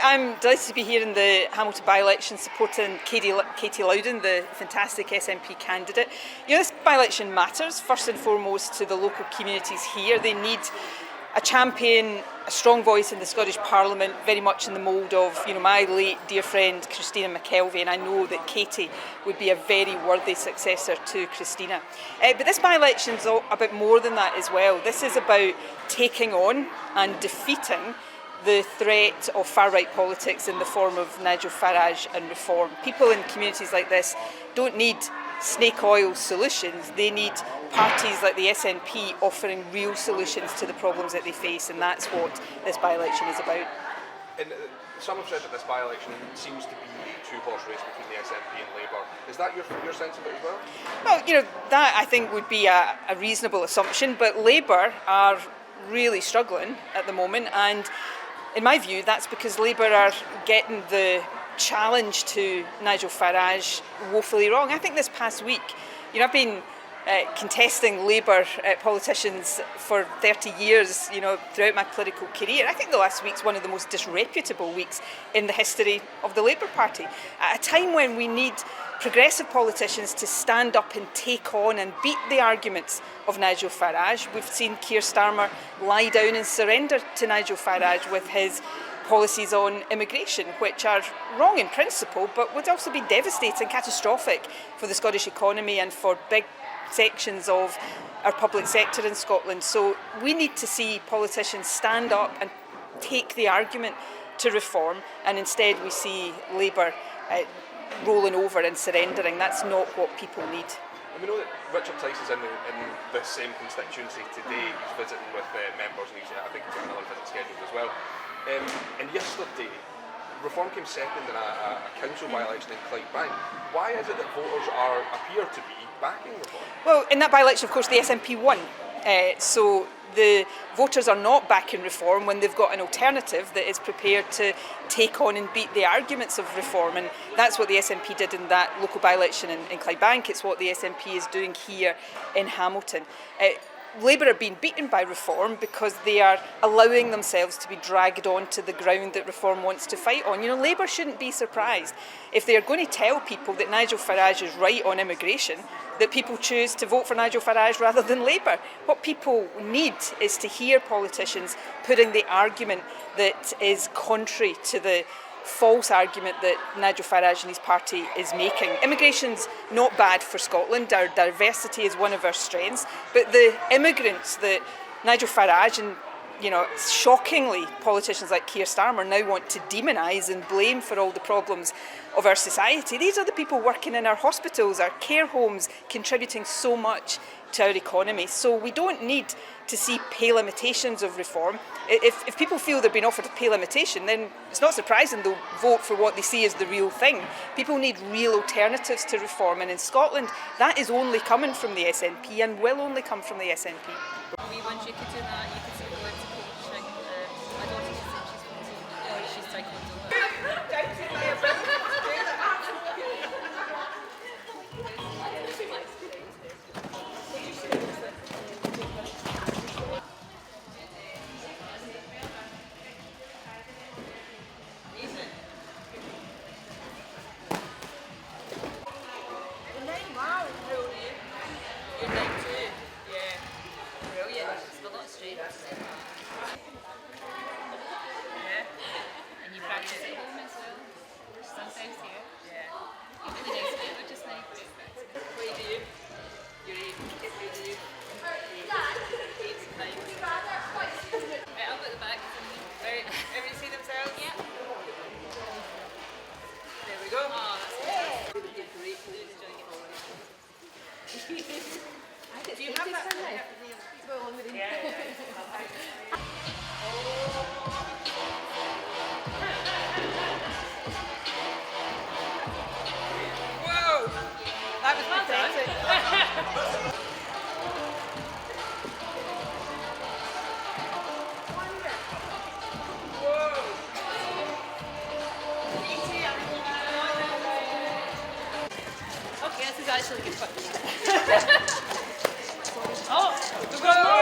I'm delighted to be here in the Hamilton by-election supporting Katie Loudon, the fantastic SNP candidate. This by-election matters first and foremost to the local communities here. They need a champion, a strong voice in the Scottish Parliament, very much in the mould of my late dear friend Christina McKelvey, and I know that Katie would be a very worthy successor to Christina. But this by-election is a bit more than that as well. This is about taking on and defeating the threat of far-right politics in the form of Nigel Farage and reform. People in communities like this don't need snake oil solutions, they need parties like the SNP offering real solutions to the problems that they face, and that's what this by-election is about. And some have said that this by-election seems to be a two-horse race between the SNP and Labour. Is that your sense of it as well? Well, that I think would be a reasonable assumption, but Labour are really struggling at the moment, and in my view, that's because Labour are getting the challenge to Nigel Farage woefully wrong. I think this past week, I've been contesting Labour politicians for 30 years, throughout my political career. I think the last week's one of the most disreputable weeks in the history of the Labour Party. At a time when we need progressive politicians to stand up and take on and beat the arguments of Nigel Farage. We've seen Keir Starmer lie down and surrender to Nigel Farage with his policies on immigration, which are wrong in principle, but would also be devastating, catastrophic for the Scottish economy and for big sections of our public sector in Scotland. So we need to see politicians stand up and take the argument to reform, and instead we see Labour rolling over and surrendering. That's not what people need. And we know that Richard Tice is in the same constituency today. He's visiting with members, and I think he's got another visit scheduled as well. And yesterday, Reform came second in a council by-election in Clydebank. Why is it that voters appear to be backing Reform? Well, in that by-election, of course, the SNP won. So the voters are not backing Reform when they've got an alternative that is prepared to take on and beat the arguments of Reform, and that's what the SNP did in that local by-election in Clydebank. It's what the SNP is doing here in Hamilton. Labour are being beaten by Reform because they are allowing themselves to be dragged onto the ground that Reform wants to fight on. Labour shouldn't be surprised if they are going to tell people that Nigel Farage is right on immigration, that people choose to vote for Nigel Farage rather than Labour. What people need is to hear politicians putting the argument that is contrary to the false argument that Nigel Farage and his party is making. Immigration's not bad for Scotland. Our diversity is one of our strengths, but the immigrants that Nigel Farage and shockingly politicians like Keir Starmer now want to demonise and blame for all the problems of our society. These are the people working in our hospitals, our care homes, contributing so much to our economy. So we don't need to see pay limitations of Reform. If people feel they're being offered a pay limitation, then it's not surprising they'll vote for what they see as the real thing. People need real alternatives to Reform, and in Scotland that is only coming from the SNP and will only come from the SNP. We want you could do that, you could sort of go into coaching. My daughter just said she's taekwondo. You're 9 too? Yeah. Brilliant. It's a lot of strength. Yeah. And you practice at home as well? Sometimes here? Yeah. You're really nice weather just now. What do you do? You're 8. What do you do? 8 sometimes. Right, I'll go at the back. Right, everybody see themselves? Yeah. There we go. Oh, that's good. You did great. Please join it forward. Do you have that? Yeah. Whoa! That was pathetic. Whoa! Okay, this is actually good fun. Oh, we've got more!